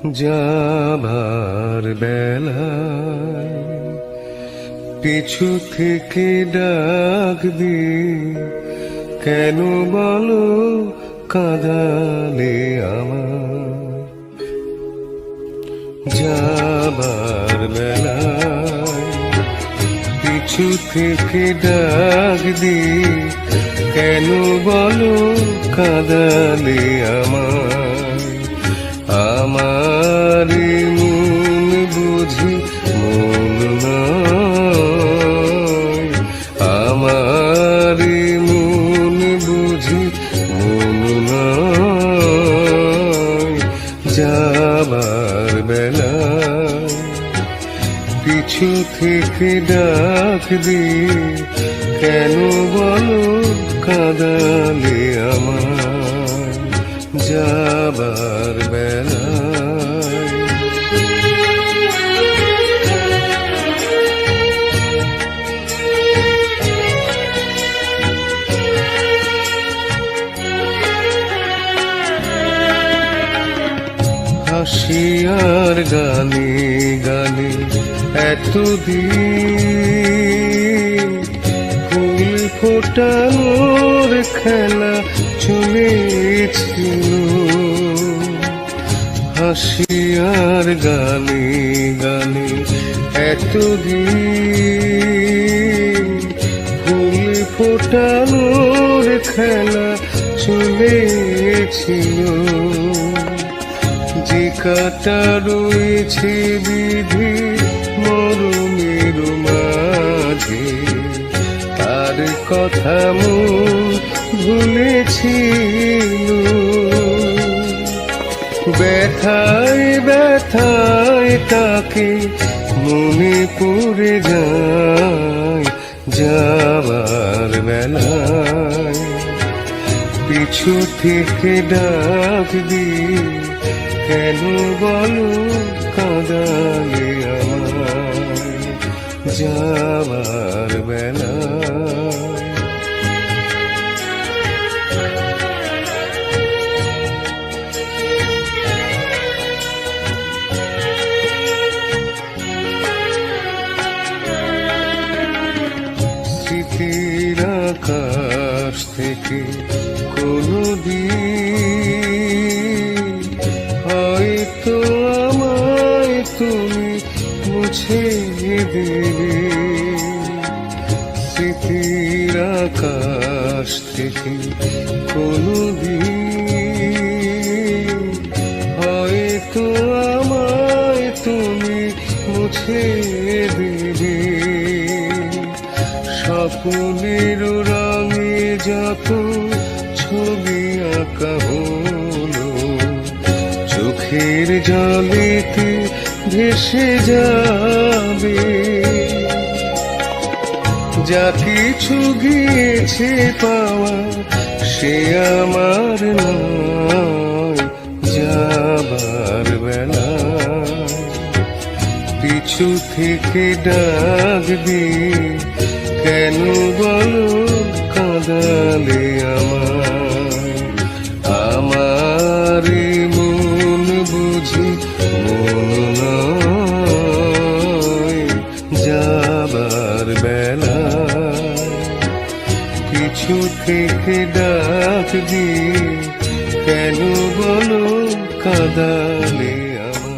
যাবার বেলায় পিছু থেকে ডাকবি, কেন বলো কাঁদালে আমার। যাবার বেলায় পিছু থেকে ডাকবি, কেন বলো কাঁদালে আমার। আমারি মন বুঝি মন নয়, আমারি মন বুঝি মন নয়। যাবার বেলায় পিছু থেকে ডাকবি, কেন বলো কাঁদালে আমার। যাবার বেলায় হাসি আর গানে গানে এতদিন ফুল ফোটানোর খেলা চলেছিল। হাসি আর গানে গানে এতদিন ফুল ফোটানোর খেলা চলেছিল। যে কাটা রয়েছে বিধি মরমের মাঝে, তার কথা মন ভুলেছিল। ব্যথায় ব্যথায় তাকে মনে পড়ে যায়। যাবার বেলায় পিছু থেকে ডাকবি, কেন বলো কাঁদালে আমার। যাবার বেলায় স্মৃতির আকাশ থেকে কোনদিন হয়তো আমায় তুমি মুছে দিলে। স্মৃতির আকাশ থেকে কোনদিন হয়তো আমায় তুমি মুছে দিলে। স্বপ্নের রঙে যত ছবি আঁকা হলো, চোখের জলেতে ভেসে যাবে। যা কিছু গিয়েছে পাওয়া সে আমার নয়। যাবার বেলায় পিছু থেকে ডাকবি, কেন বলো কাঁদালে আমার। আমারি মন বুঝি মন নয়। যাবার বেলায় পিছু থেকে ডাকবি, কেন বলো কাঁদালে আমার।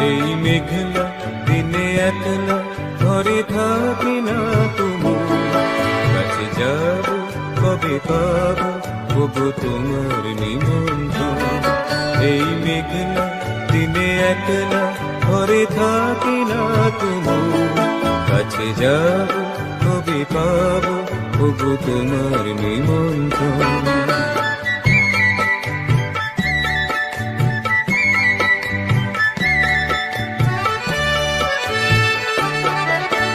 এই মেঘলা দিনে একলা ঘরে থাকি না তুমি, কাছে যাব কবে পাবো ওগো তোমার নিমন্ত্রণ। এই মেঘলা দিনে একলা ঘরে থাকি না তুমি, কাছে যাব কবে পাবো ওগো তোমার নিমন্ত্রণ।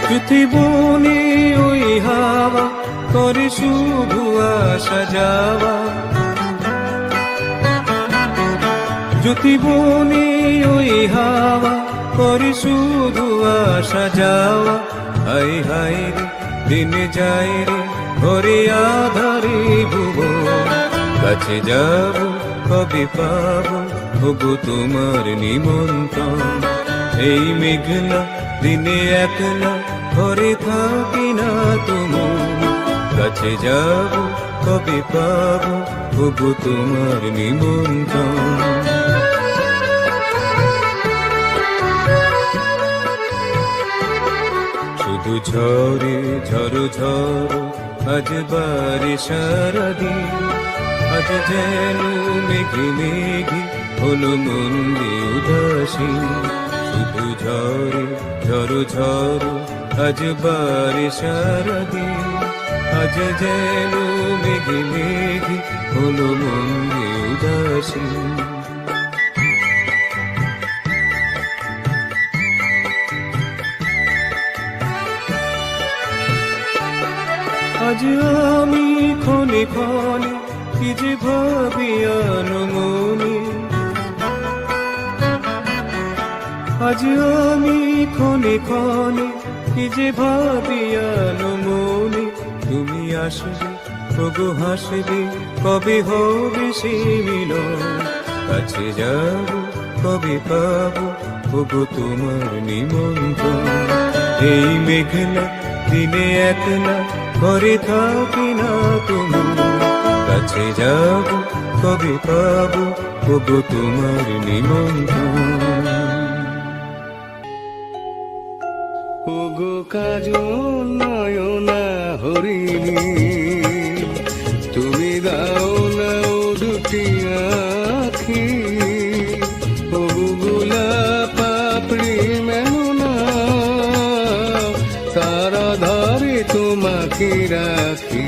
পৃথিবী ওই হাওয়া করে শুধু আসা যাওয়া, প্রতি বনে ওই হাওয়া করে শুধু আসা যাওয়া। হাই হাই রে দিনে যায় রে ঘরে আধারে ভুবন, কাছে যাব কবে পাবো ওগো তোমার নিমন্ত্রণ। এই মেঘলা দিনে একলা ঘরে থাকি না তুমি, কাছে যাব কবে পাবো ওগো তোমার নিমন্ত্রণ। শুধু ঝরে ঝরো ঝরো আজ বারে সারাদিন, আজ যেন মেঘে মেঘে হলো মন উদাসীন। শুধু ঝরে ঝরো ঝরো আজ বারে সারাদিন, আজ যেন মেঘে মেঘে হলো মন উদাসীন। আজ আমি ক্ষণে ক্ষণে কি যে ভাবি আনমনে, আজ আমি ক্ষণে ক্ষণে কি যে ভাবি আনমনে। তুমি আসবে ওগো হাসবে কবে হবে সে মিলন, কাছে যাব কবে পাবো ওগো তোমার নিমন্ত্রণ। এই মেঘলা দিনে একলা ঘরে থাকি না তুমি, কাছে যাব কবে পাবো ওগো তোমার নিমন্ত্রণ। ওগো কাজল নয়না হরিণী, তুমি দাও না ও দুটি আখি। ওগো গোলাপ পাপড়ি মেননা, তারা ধরে তোমাকে রাখি।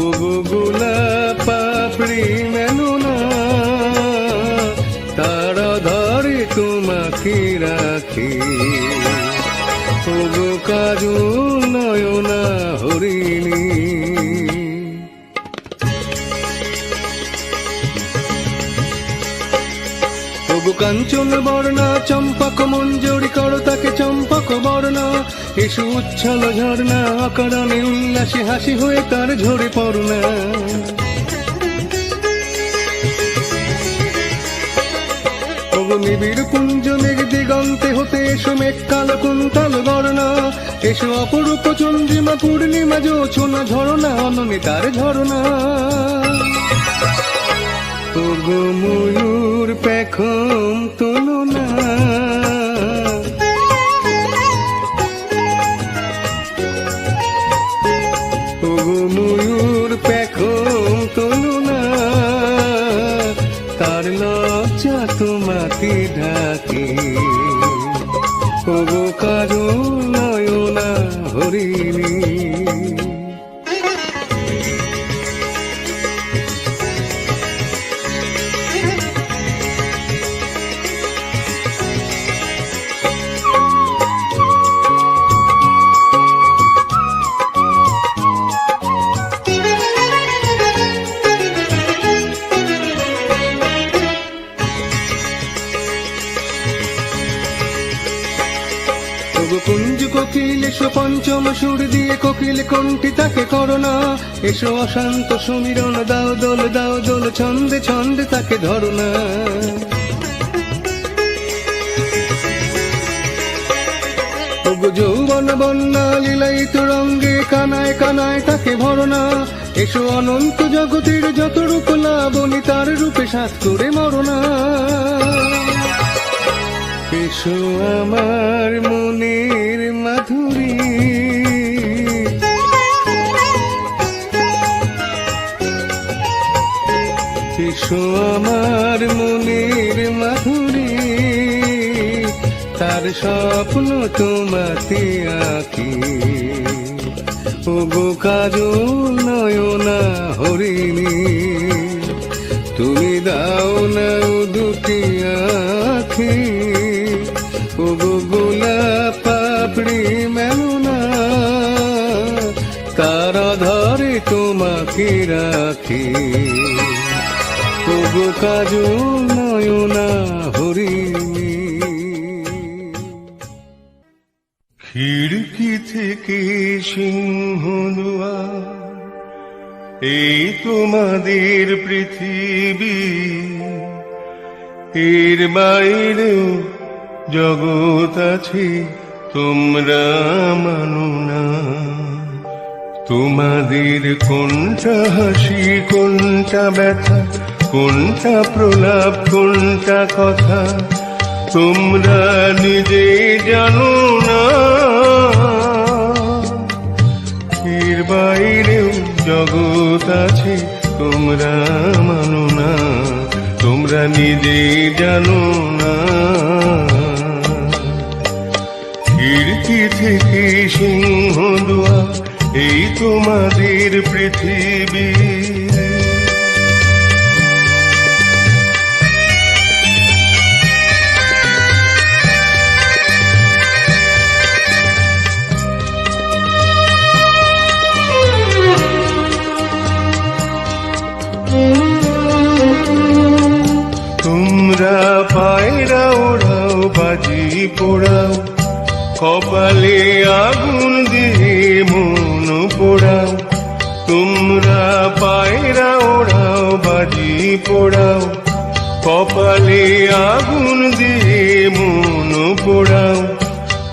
ওগো গোলাপ পাপড়ি মেননা, তারা ধরে তোমাকে রাখি। ওগো কাজল নয়না হরিণী। ওগো কাঞ্চন বর্ণা চম্পক মঞ্জরি করো তাকে চম্পক বর্ণা। এসো উচ্ছল ঝর্ণা অকারণে উল্লাসে হাসি হয়ে তার ঝরে পড়না। ওগো নিবিড় কুঞ্জ মেঘ দিগন্তে হতে এসো মেঘ কালো কুন্তল বর্ণা। এসো অপরূপ চন্দ্রিমা পূর্ণিমা জোছনা ঝরনা অননে তার ঝরনা। ওগো ময়ূর পেখম তুলনা, ওগো ময়ূর পেখম তুলনা, তার লজ্জা তোমাকে ঢাকে। ওগো কাজল নয়না হরিণী। ওগো কুঞ্জ কোকিল এসো পঞ্চম সুর দিয়ে কোকিল কণ্ঠী তাকে করোনা। এসো অশান্ত সমীরণ দাও দোল ছন্দে ছন্দে তাকে ধরনা। ওগো যৌবন বন্যা লীলায়িত রঙ্গে কানায় কানায় তাকে ভরনা। এসো অনন্ত জগতের যত রূপ লাবণী তার রূপে সাত করে মরনা। এসো আমার মনের মাধুরী, এসো আমার মনের মাধুরী। তার স্বপ্ন তোমাতে আঁকি। ওগো কাজল নয়না হরিণী, তুমি দাও না দুটি আখি। ওগো গোলাপ প্রেম এলো না, তার আধারে তোমাকে রাখি। ওগো কাজল নয়না হরিণী। খিড়কি থেকে সিংহ দুয়ার, এই তোমাদের পৃথিবী, এর বাইরেও জগৎ আছে তোমরা মানো না। তোমাদের কোনটা হাসি কোনটা ব্যথা, কোনটা প্রলাপ কোনটা কথা, তোমরা নিজে জানো না। এর বাইরেও জগৎ আছে তোমরা মানো না, তোমরা নিজে জানো না। খিড়কি থেকে সিংহ দুয়ার, এই তোমাদের পৃথিবী। তোমরা পায়রা ওড়াও বাজি পোড়াও, কপালে আগুন দিয়ে মন পোড়াও। তোমরা পায়রা ওড়াও বাজি পোড়াও, কপালে আগুন দিয়ে মন পোড়াও।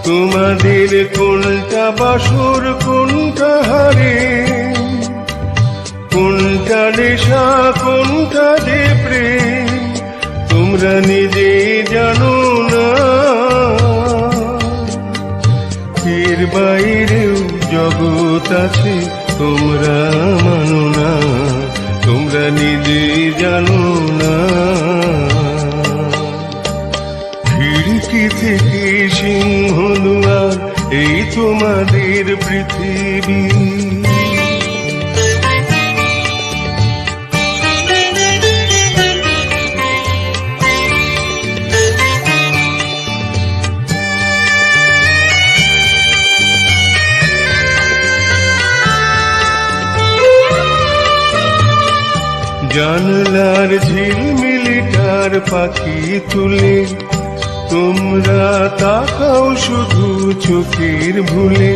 তোমাদের কোনটা বাসর কোনটা হারে, কোনটা নেশা কোনটা যে প্রেম, তোমরা নিজে জানো না। এর বাইরেও জগৎ আছে তোমরা মানো না, তোমরা নিজে জানো না। খিড়কি থেকে সিংহ দুয়ার, এই তোমাদের পৃথিবী। জানলার ঝিলমিলিটার পাখি তুলে, তোমরা তাকাও শুধু চোখের ভুলে।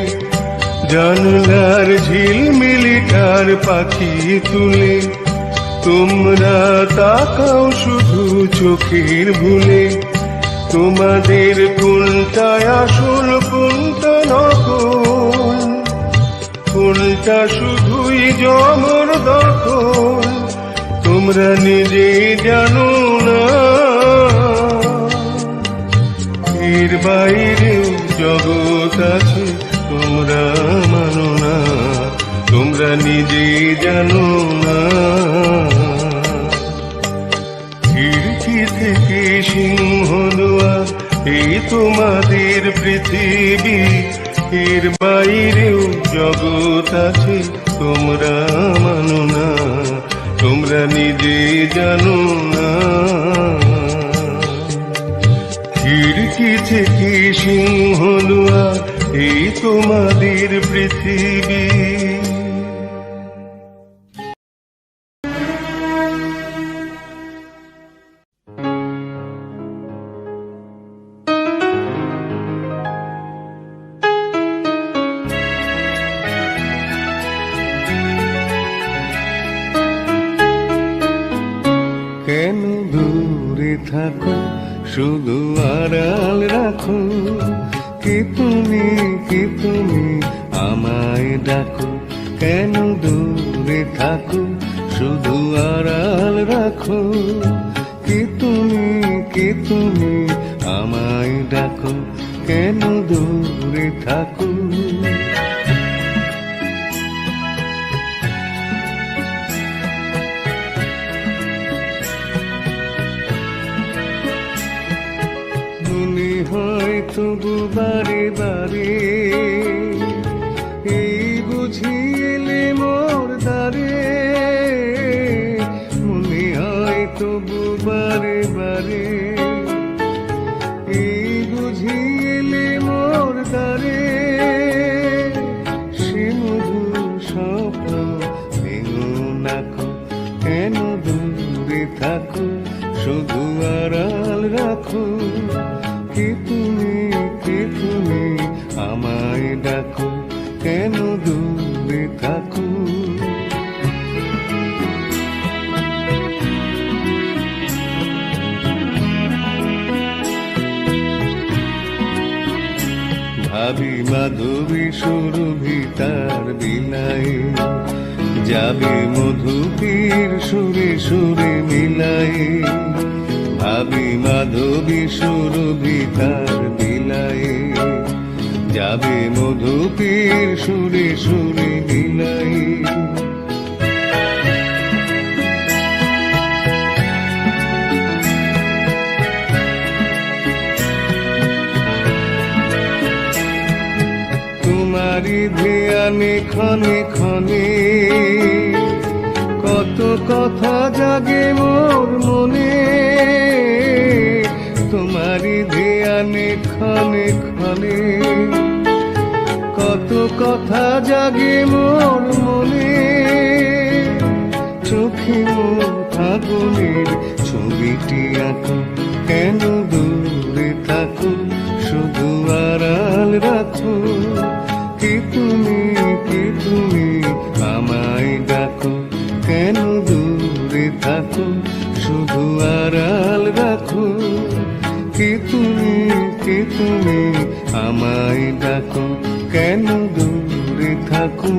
জানলার ঝিলমিলিটার পাখি তুলে, তোমরা তাকাও শুধু চোখের ভুলে। তোমাদের কোনটা আসল কোনটা নকল, কোনটা শুধুই জমর দখল, তোমরা নিজে জানো না। এর বাইরেও জগৎ আছে তোমরা মানো না, তোমরা নিজে জানো না। খিড়কি থেকে সিংহ দুয়ার, এই তোমাদের পৃথিবী। এর বাইরেও জগৎ আছে তোমরা মানো না, তোমরা নিজে জানো না। খিড়কি থেকে সিংহ দুয়ার, এই তোমাদের পৃথিবী। কেন দূরে থাকো শুধু আড়াল রাখো, কি তুমি আমায় ডাকো। কেন দূরে থাকো শুধু আড়াল রাখো, কি তুমি আমায় ডাকো। কেন দূরে থাকো। মনে হয় তবু বারে বারে, এই বুঝি এলে মোর দ্বারে। মনে হয় তবু বারে বারে, এই বুঝি এলে মোর দ্বারে। ডাকো, কেন দূরে থাকো। ভাবি মাধবী সুরভি তার বিলায়, যাবে মধুপীর সুরে সুরে মিলায়। ভাবি মাধবী সুরভি তার বিলায়, যাবে মধুপীর সুরে সুরে মিলায়। তোমারি ধ্যানে ক্ষণে ক্ষণে কত কথা জাগে মোর মনে। তোমারি ধ্যানে ক্ষণে ক্ষণে কত কথা জাগে মোর মনে। চোখে মোর ফাগুনের ছবিটি আঁকো, কেন দূরে থাকো, শুধু আড়াল রাখো। কি তুমি আমায় ডাকো, কেন দূরে থাকো, শুধু আড়াল রাখো। কি তুমি আমায় ডাকো, কেন দূরে থাকো।